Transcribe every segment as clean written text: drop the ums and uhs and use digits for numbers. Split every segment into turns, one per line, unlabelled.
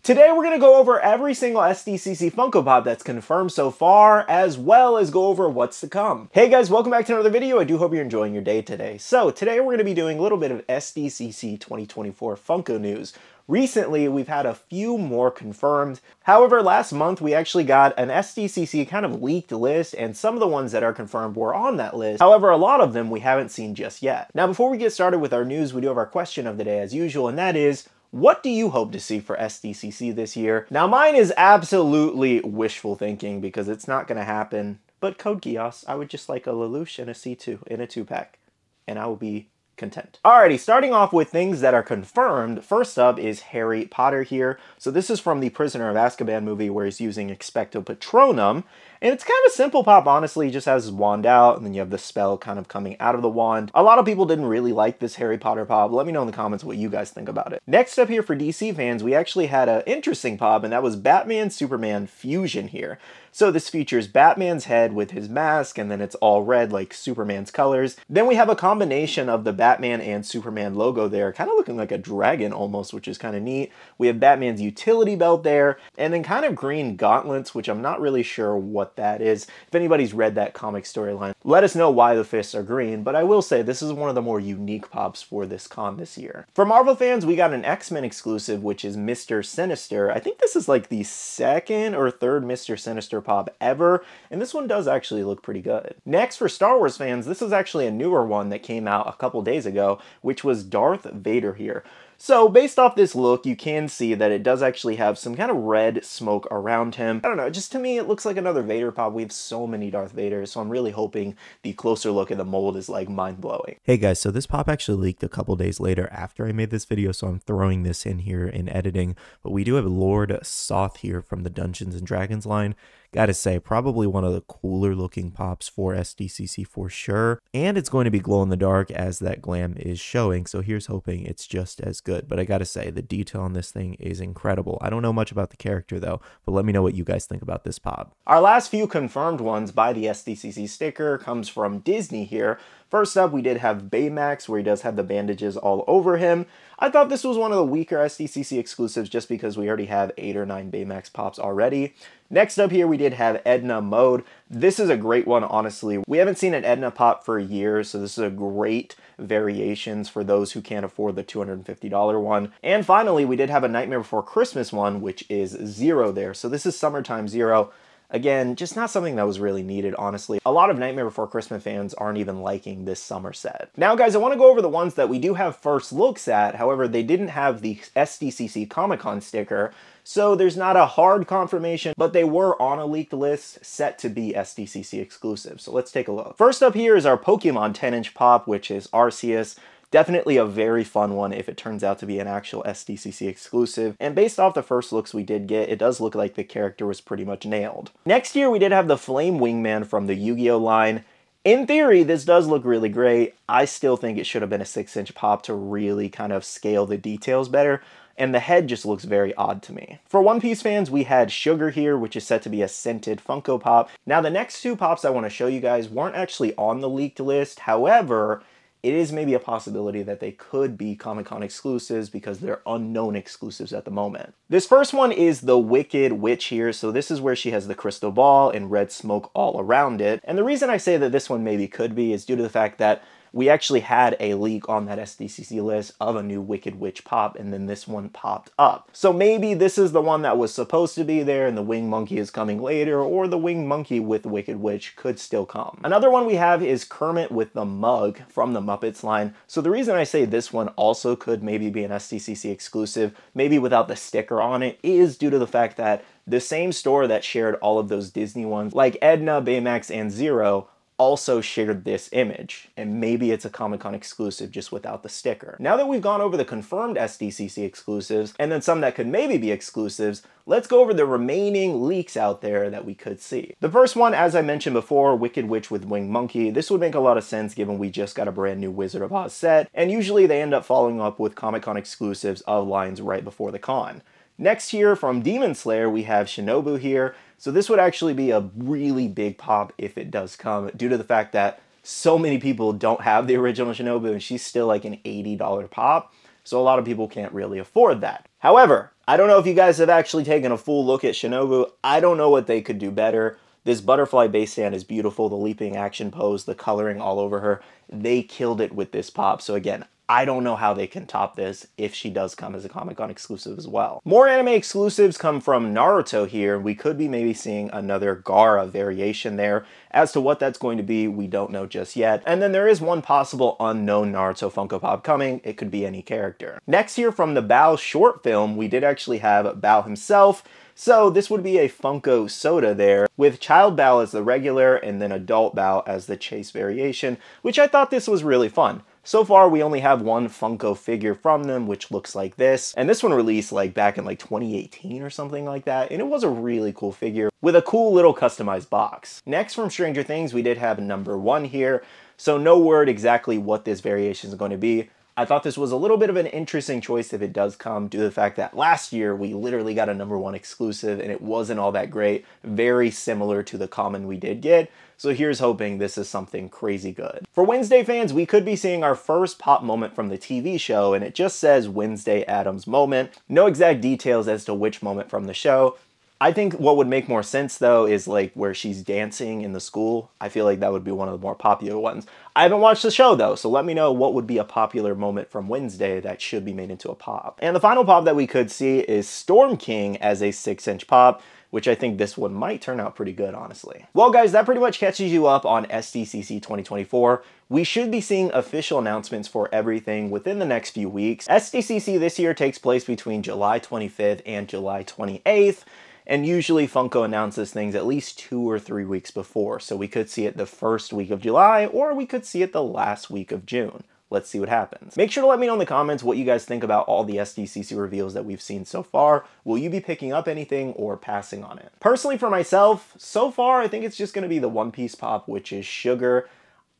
Today we're going to go over every single SDCC Funko Pop that's confirmed so far, as well as go over what's to come. Hey guys, welcome back to another video. I do hope you're enjoying your day today. So today we're going to be doing a little bit of SDCC 2024 Funko news. Recently, we've had a few more confirmed. However, last month we actually got an SDCC kind of leaked list, and some of the ones that are confirmed were on that list. However, a lot of them we haven't seen just yet. Now, before we get started with our news, we do have our question of the day as usual, and that is, what do you hope to see for SDCC this year? Now, mine is absolutely wishful thinking because it's not going to happen, but Code Geass, I would just like a Lelouch and a C2 in a 2-pack, and I will be content. Alrighty, starting off with things that are confirmed, first up is Harry Potter here. So this is from the Prisoner of Azkaban movie where he's using Expecto Patronum, and it's kind of a simple pop, honestly. He just has his wand out, and then you have the spell kind of coming out of the wand. A lot of people didn't really like this Harry Potter pop. Let me know in the comments what you guys think about it. Next up here for DC fans, we actually had an interesting pop, and that was Batman-Superman Fusion here. So this features Batman's head with his mask, and then it's all red like Superman's colors. Then we have a combination of the Batman and Superman logo there, kind of looking like a dragon almost, which is kind of neat. We have Batman's utility belt there, and then kind of green gauntlets, which I'm not really sure what that is. If anybody's read that comic storyline, let us know why the fists are green, but I will say this is one of the more unique pops for this con this year. For Marvel fans, we got an X-Men exclusive, which is Mr. Sinister. I think this is like the second or third Mr. Sinister pop ever, and this one does actually look pretty good. Next, for Star Wars fans, this is actually a newer one that came out a couple days ago, which was Darth Vader here. So based off this look, you can see that it does actually have some kind of red smoke around him. I don't know, just to me it looks like another Vader pop. We have so many Darth Vaders, so I'm really hoping the closer look at the mold is like mind-blowing.
Hey guys, so this pop actually leaked a couple days later after I made this video, so I'm throwing this in here in editing. But we do have Lord Soth here from the Dungeons and Dragons line. Gotta say, probably one of the cooler looking pops for SDCC for sure. And it's going to be glow in the dark as that glam is showing, so here's hoping it's just as good. But I gotta say, the detail on this thing is incredible. I don't know much about the character though, but let me know what you guys think about this pop.
Our last few confirmed ones by the SDCC sticker comes from Disney here. First up, we did have Baymax, where he does have the bandages all over him. I thought this was one of the weaker SDCC exclusives just because we already have 8 or 9 Baymax pops already. Next up here, we did have Edna Mode. This is a great one, honestly. We haven't seen an Edna pop for years, so this is a great variations for those who can't afford the $250 one. And finally, we did have a Nightmare Before Christmas one, which is Zero there. So this is Summertime Zero. Again, just not something that was really needed, honestly. A lot of Nightmare Before Christmas fans aren't even liking this summer set. Now, guys, I want to go over the ones that we do have first looks at. However, they didn't have the SDCC Comic-Con sticker, so there's not a hard confirmation, but they were on a leaked list set to be SDCC exclusive. So let's take a look. First up here is our Pokemon 10-inch pop, which is Arceus. Definitely a very fun one if it turns out to be an actual SDCC exclusive. And based off the first looks we did get, it does look like the character was pretty much nailed. Next here, we did have the Flame Wingman from the Yu-Gi-Oh line. In theory, this does look really great. I still think it should have been a 6-inch pop to really kind of scale the details better. And the head just looks very odd to me. For One Piece fans, we had Sugar here, which is set to be a scented Funko Pop. Now, the next two pops I want to show you guys weren't actually on the leaked list. However, it is maybe a possibility that they could be Comic-Con exclusives because they're unknown exclusives at the moment. This first one is the Wicked Witch here. So this is where she has the crystal ball and red smoke all around it. And the reason I say that this one maybe could be is due to the fact that we actually had a leak on that SDCC list of a new Wicked Witch pop, and then this one popped up. So maybe this is the one that was supposed to be there and the Winged Monkey is coming later, or the Winged Monkey with Wicked Witch could still come. Another one we have is Kermit with the mug from the Muppets line. So the reason I say this one also could maybe be an SDCC exclusive, maybe without the sticker on it, is due to the fact that the same store that shared all of those Disney ones, like Edna, Baymax, and Zero, also shared this image, and maybe it's a Comic-Con exclusive just without the sticker. Now that we've gone over the confirmed SDCC exclusives, and then some that could maybe be exclusives, let's go over the remaining leaks out there that we could see. The first one, as I mentioned before, Wicked Witch with Winged Monkey. This would make a lot of sense given we just got a brand new Wizard of Oz set, and usually they end up following up with Comic-Con exclusives of lines right before the con. Next here from Demon Slayer, we have Shinobu here. So this would actually be a really big pop if it does come, due to the fact that so many people don't have the original Shinobu and she's still like an $80 pop. So a lot of people can't really afford that. However, I don't know if you guys have actually taken a full look at Shinobu. I don't know what they could do better. This butterfly base stand is beautiful. The leaping action pose, the coloring all over her. They killed it with this pop. So again, I don't know how they can top this if she does come as a Comic-Con exclusive as well. More anime exclusives come from Naruto here. We could be maybe seeing another Gaara variation there. As to what that's going to be, we don't know just yet. And then there is one possible unknown Naruto Funko Pop coming. It could be any character. Next here from the Bao short film, we did actually have Bao himself. So this would be a Funko soda there, with Child Bao as the regular and then Adult Bao as the chase variation, which I thought this was really fun. So far, we only have one Funko figure from them, which looks like this. And this one released like back in like 2018 or something like that. And it was a really cool figure with a cool little customized box. Next from Stranger Things, we did have number 1 here. So no word exactly what this variation is going to be. I thought this was a little bit of an interesting choice if it does come, due to the fact that last year we literally got a number 1 exclusive and it wasn't all that great. Very similar to the common we did get. So here's hoping this is something crazy good. For Wednesday fans, we could be seeing our first pop moment from the TV show, and it just says Wednesday Addams moment. No exact details as to which moment from the show. I think what would make more sense though is like where she's dancing in the school. I feel like that would be one of the more popular ones. I haven't watched the show though, so let me know what would be a popular moment from Wednesday that should be made into a pop. And the final pop that we could see is Storm King as a 6-inch pop, which I think this one might turn out pretty good, honestly. Well guys, that pretty much catches you up on SDCC 2024. We should be seeing official announcements for everything within the next few weeks. SDCC this year takes place between July 25th and July 28th. And usually Funko announces things at least 2 or 3 weeks before. So we could see it the first week of July, or we could see it the last week of June. Let's see what happens. Make sure to let me know in the comments what you guys think about all the SDCC reveals that we've seen so far. Will you be picking up anything or passing on it? Personally for myself, so far I think it's just going to be the One Piece pop, which is Sugar.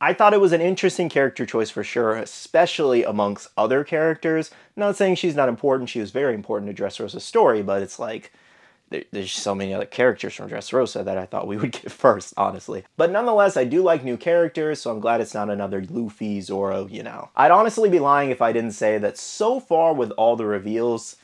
I thought it was an interesting character choice for sure, especially amongst other characters. Not saying she's not important, she was very important to Dressrosa's story, but it's like, there's so many other characters from Dressrosa that I thought we would get first, honestly. But nonetheless, I do like new characters, so I'm glad it's not another Luffy, Zoro, you know. I'd honestly be lying if I didn't say that so far with all the reveals,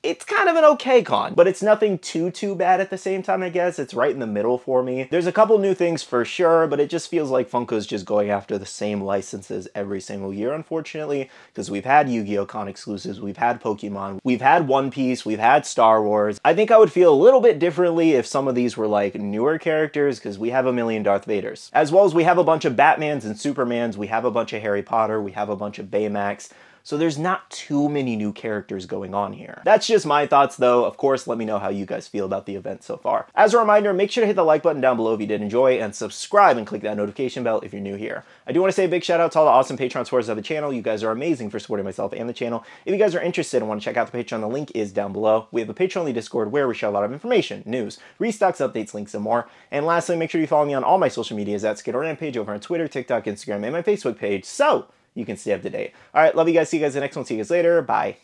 it's kind of an okay con, but it's nothing too bad at the same time, I guess. It's right in the middle for me. There's a couple new things for sure, but it just feels like Funko's just going after the same licenses every single year, unfortunately, because we've had Yu-Gi-Oh! Con exclusives, we've had Pokemon, we've had One Piece, we've had Star Wars. I think I would feel a little bit differently if some of these were like newer characters, because we have a million Darth Vaders. As well as we have a bunch of Batmans and Supermans, we have a bunch of Harry Potter, we have a bunch of Baymax. So there's not too many new characters going on here. That's just my thoughts though. Of course, let me know how you guys feel about the event so far. As a reminder, make sure to hit the like button down below if you did enjoy, and subscribe and click that notification bell if you're new here. I do want to say a big shout out to all the awesome Patreon supporters of the channel. You guys are amazing for supporting myself and the channel. If you guys are interested and want to check out the Patreon, the link is down below. We have a Patreon-only Discord where we share a lot of information, news, restocks, updates, links, and more. And lastly, make sure you follow me on all my social medias at SkittleRampage over on Twitter, TikTok, Instagram, and my Facebook page, so you can stay up to date. All right, love you guys. See you guys in the next one. See you guys later. Bye.